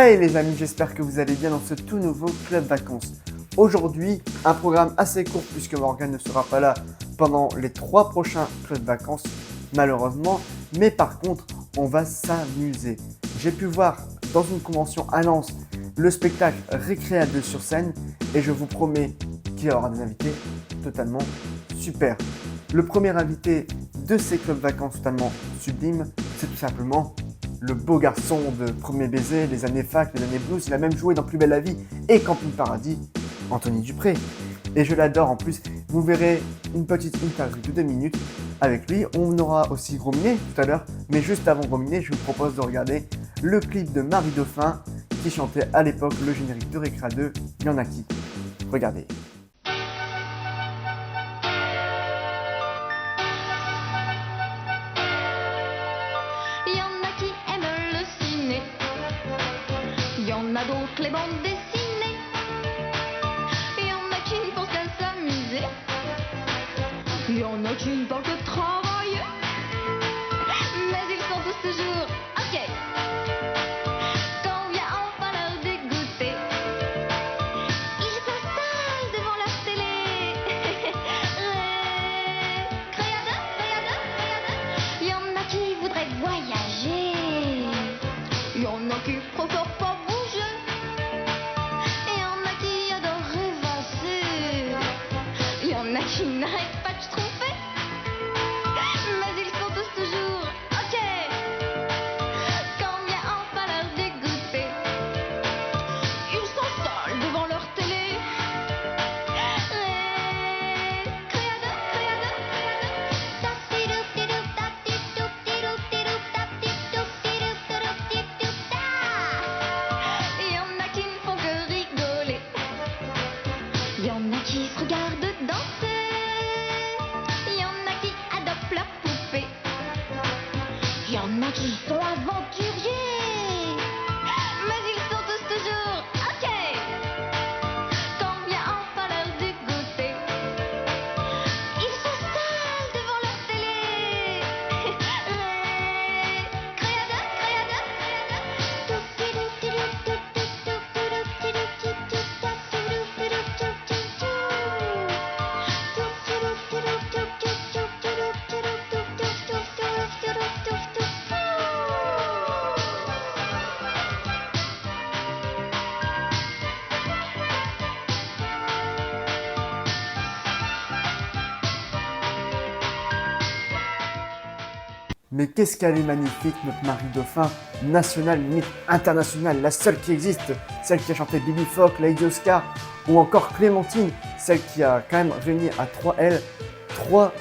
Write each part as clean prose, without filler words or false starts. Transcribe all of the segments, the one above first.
Hey les amis, j'espère que vous allez bien dans ce tout nouveau Club Vacances. Aujourd'hui, un programme assez court puisque Morgane ne sera pas là pendant les 3 prochains Club Vacances, malheureusement. Mais par contre, on va s'amuser. J'ai pu voir dans une convention à Lens le spectacle Récré à 2 sur scène et je vous promets qu'il y aura des invités totalement super. Le premier invité de ces Club Vacances totalement sublimes, c'est tout simplement le beau garçon de Premier Baiser, les années fac, les années blues. Il a même joué dans Plus belle la vie et Camping Paradis, Anthony Dupré. Et je l'adore en plus. Vous verrez une petite interview de 2 minutes avec lui. On aura aussi Gros Minet tout à l'heure. Mais juste avant Gros Minet, je vous propose de regarder le clip de Marie Dauphin qui chantait à l'époque le générique de Récré 2. Il y en a qui? Regardez. Donc les bandes dessinées, il y en a qui ne pensent qu'à s'amuser, il y en a qui ne parlent que de travailler, mais ils sont tous toujours ok quand vient enfin l'heure d'égoûter. Ils s'installent devant leur télé, il y en a qui voudraient voyager, il y en a qui préfèrent pas. Qui n'arrêtent pas de se tromper, mais ils sont tous toujours ok quand vient enfin l'heure d'égoûter. Ils s'installent devant leur télé, il y en a qui ne font que rigoler, il y en a qui se regardent danser, il y en a qui sont aventuriers, mais ils sont tous toujours ok quand vient enfin l'heure d'égoûter. Ils s'installent devant leur télé, Mais qu'est-ce qu'elle est magnifique, notre Marie Dauphin, nationale, limite internationale, la seule qui existe, celle qui a chanté Bibi Phoque, Lady Oscar, ou encore Clémentine, celle qui a quand même réuni à 3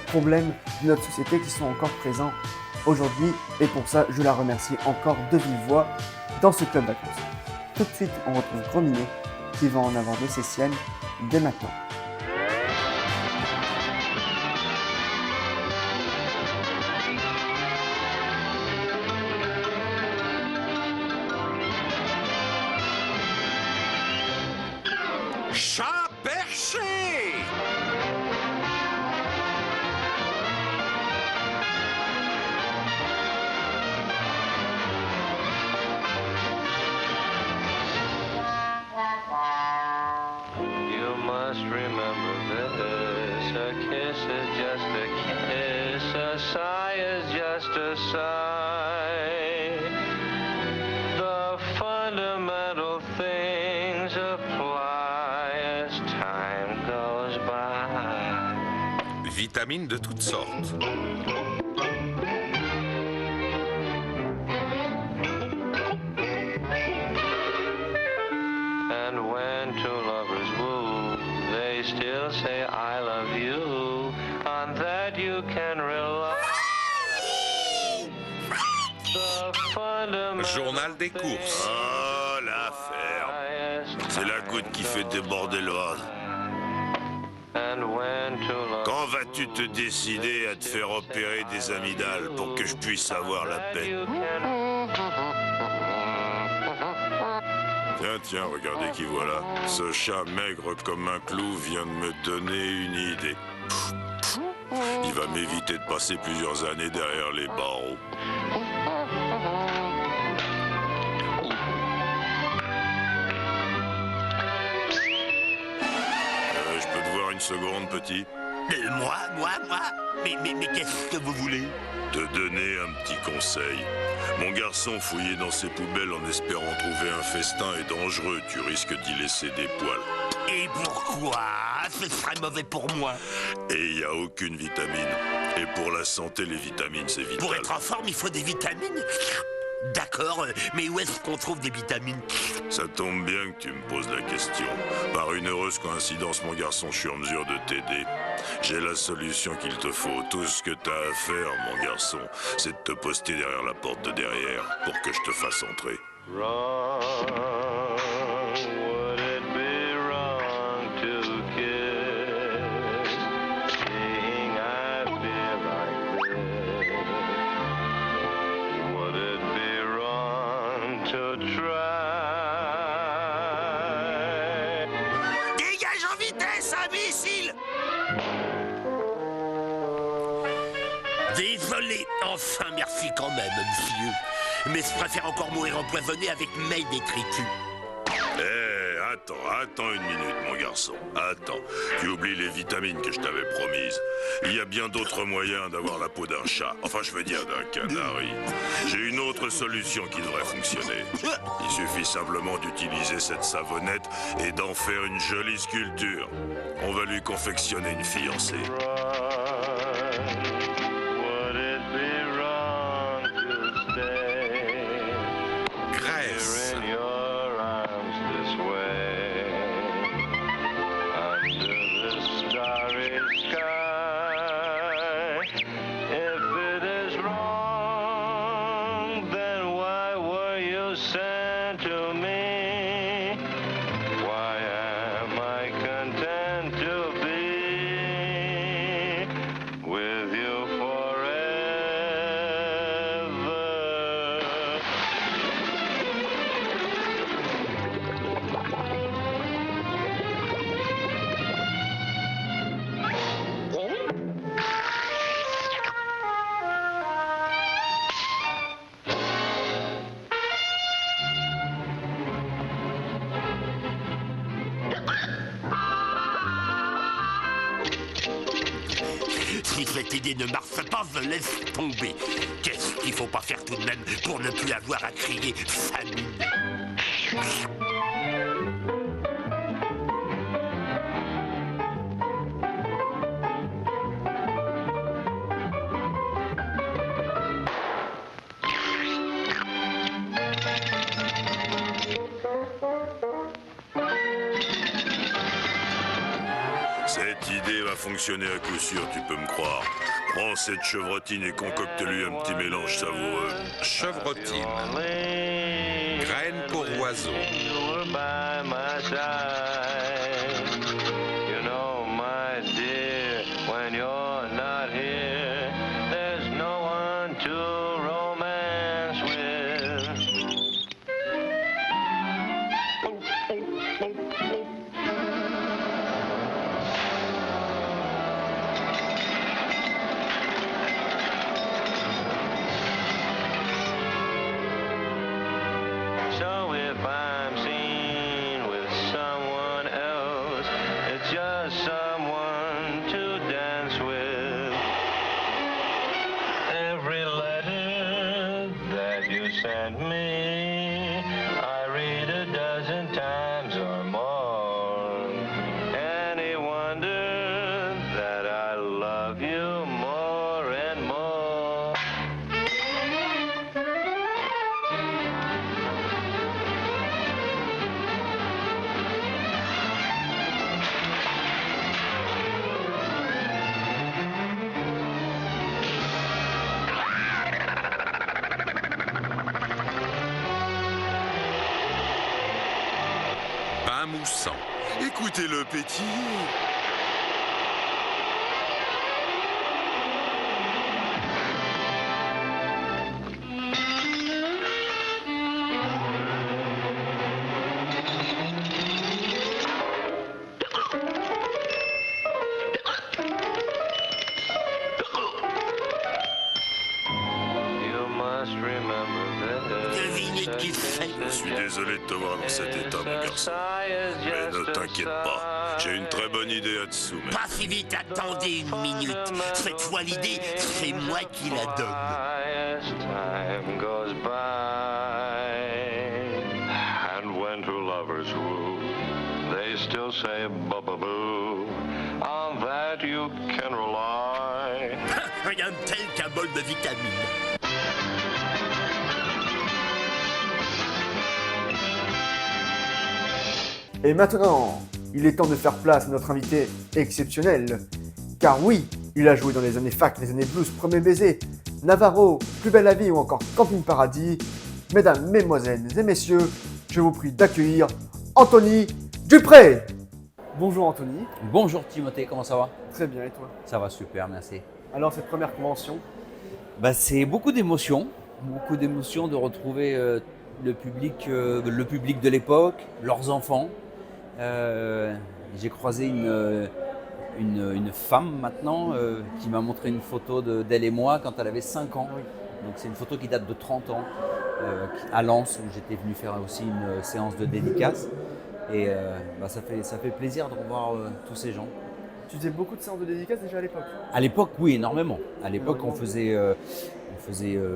problèmes de notre société qui sont encore présents aujourd'hui. Et pour ça, je la remercie encore de vive voix dans ce Club Vacances. Tout de suite, on retrouve Gros Minet qui va en avoir de ses siennes dès maintenant. Chat perché! You must remember this, a kiss is just a kiss, a sigh is just a sigh. The fundamental things apply as time goes by. Vitamines de toutes sortes. And when two lovers woo, they still say I love you. On that you can rely. The fundamental Journal des courses. Oh, l'affaire. C'est la goutte qui fait déborder le vase. Quand vas-tu te décider à te faire opérer des amygdales pour que je puisse avoir la paix? Tiens, regardez qui voilà. Ce chat maigre comme un clou vient de me donner une idée. Il va m'éviter de passer plusieurs années derrière les barreaux. une seconde, petit? Moi? Mais qu'est-ce que vous voulez? Te donner un petit conseil. Mon garçon, fouiller dans ses poubelles en espérant trouver un festin est dangereux. Tu risques d'y laisser des poils. Et pourquoi? Ce serait mauvais pour moi. Et il n'y a aucune vitamine. Et pour la santé, les vitamines, c'est vital. Pour être en forme, il faut des vitamines. D'accord, mais où est-ce qu'on trouve des vitamines? Ça tombe bien que tu me poses la question. Par une heureuse coïncidence, mon garçon, je suis en mesure de t'aider. J'ai la solution qu'il te faut. Tout ce que t'as à faire, mon garçon, c'est de te poster derrière la porte de derrière pour que je te fasse entrer. Wrong, would it be wrong to kiss? Seeing I feel like this, would it be wrong to try? Dégage en vitesse, imbécile! Désolé, enfin merci quand même, monsieur. Mais je préfère encore mourir empoisonné avec mes détritus. Attends une minute, mon garçon. Attends, tu oublies les vitamines que je t'avais promises. Il y a bien d'autres moyens d'avoir la peau d'un chat. Enfin, je veux dire d'un canari. J'ai une autre solution qui devrait fonctionner. Il suffit simplement d'utiliser cette savonnette et d'en faire une jolie sculpture. On va lui confectionner une fiancée. Would it be wrong to stay Graisse. here in your arms this way under the starry sky? If it is wrong, then why were you sent to me? Why am I content to be with you forever? Si cette idée ne marche pas, je laisse tomber. Qu'est-ce qu'il faut pas faire tout de même pour ne plus avoir à crier famine? Cette idée va fonctionner à coup sûr, tu peux me croire. Prends cette chevrotine et concocte-lui un petit mélange savoureux. Chevrotine. Only Graines pour oiseaux. you were by my side. You know, my dear, when you're not here, there's no one to romance with. So if I'm seen with someone else, it's just someone to dance with. Every letter that you sent me, I read a dozen times or more. Any wonder that I love you more and more? Pain moussant. Écoutez-le pétiller. You must remember this. Devinez qui c'est. Je suis désolé de te voir dans cet état, mon garçon. Mais ne t'inquiète pas, j'ai une très bonne idée à te soumettre. Pas si vite, attendez une minute. Cette fois, l'idée, c'est moi qui la donne. As time goes by, and when two lovers woo, they still say boo. On that you can rely. Rien de tel qu'un bol de vitamines. Et maintenant, il est temps de faire place à notre invité exceptionnel. Car oui, il a joué dans les années fac, les années blues, Premier baiser, Navarro, Plus belle la vie ou encore Camping Paradis. Mesdames, mesdemoiselles et messieurs, je vous prie d'accueillir Anthony Dupré. Bonjour Anthony. Bonjour Timothée, comment ça va? Très bien, et toi? Ça va super, merci. Alors cette première convention, C'est beaucoup d'émotions de retrouver le public de l'époque, leurs enfants. J'ai croisé une femme maintenant qui m'a montré une photo d'elle et moi quand elle avait 5 ans. Donc c'est une photo qui date de 30 ans à Lens où j'étais venu faire aussi une séance de dédicace. Et ça fait plaisir de revoir tous ces gens. tu faisais beaucoup de séances de dédicaces déjà à l'époque. À l'époque, oui, énormément. À l'époque, on faisait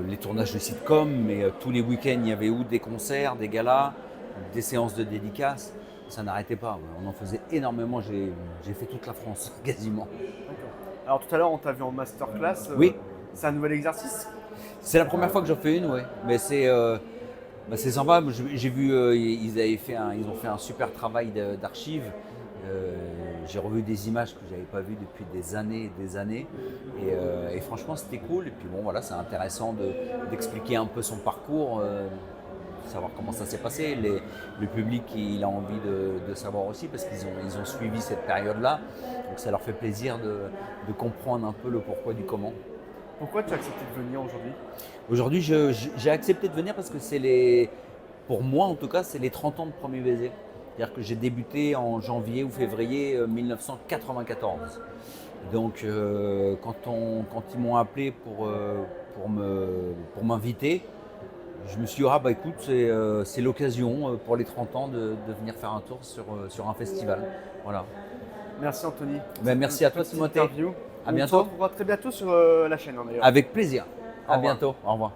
les tournages de sitcom, mais tous les week-ends, il y avait ou des concerts, des galas, des séances de dédicaces. Ça n'arrêtait pas. On en faisait énormément. J'ai fait toute la France, quasiment. D'accord. Alors tout à l'heure, on t'a vu en masterclass. Oui. C'est un nouvel exercice. C'est la première fois que j'en fais une, oui. Mais c'est sympa. J'ai vu, ils ont fait un super travail d'archives. J'ai revu des images que je n'avais pas vues depuis des années et des années. Et franchement, c'était cool. Et puis bon, voilà, c'est intéressant d'expliquer un peu son parcours, savoir comment ça s'est passé. Le public, il a envie de savoir aussi parce qu'ils ont suivi cette période-là. Donc ça leur fait plaisir de comprendre un peu le pourquoi du comment. Pourquoi tu as accepté de venir aujourd'hui? Aujourd'hui, j'ai accepté de venir parce que pour moi en tout cas, c'est les 30 ans de Premier baiser. C'est-à-dire que j'ai débuté en janvier ou février 1994. Donc quand ils m'ont appelé pour m'inviter, je me suis dit, écoute, c'est l'occasion pour les 30 ans de venir faire un tour sur un festival. Voilà. Merci Anthony. Merci à toi Petite Timothée. interview. À On bientôt. se retrouvera très bientôt sur la chaîne d'ailleurs. Avec plaisir. Au À revoir. bientôt. Au revoir.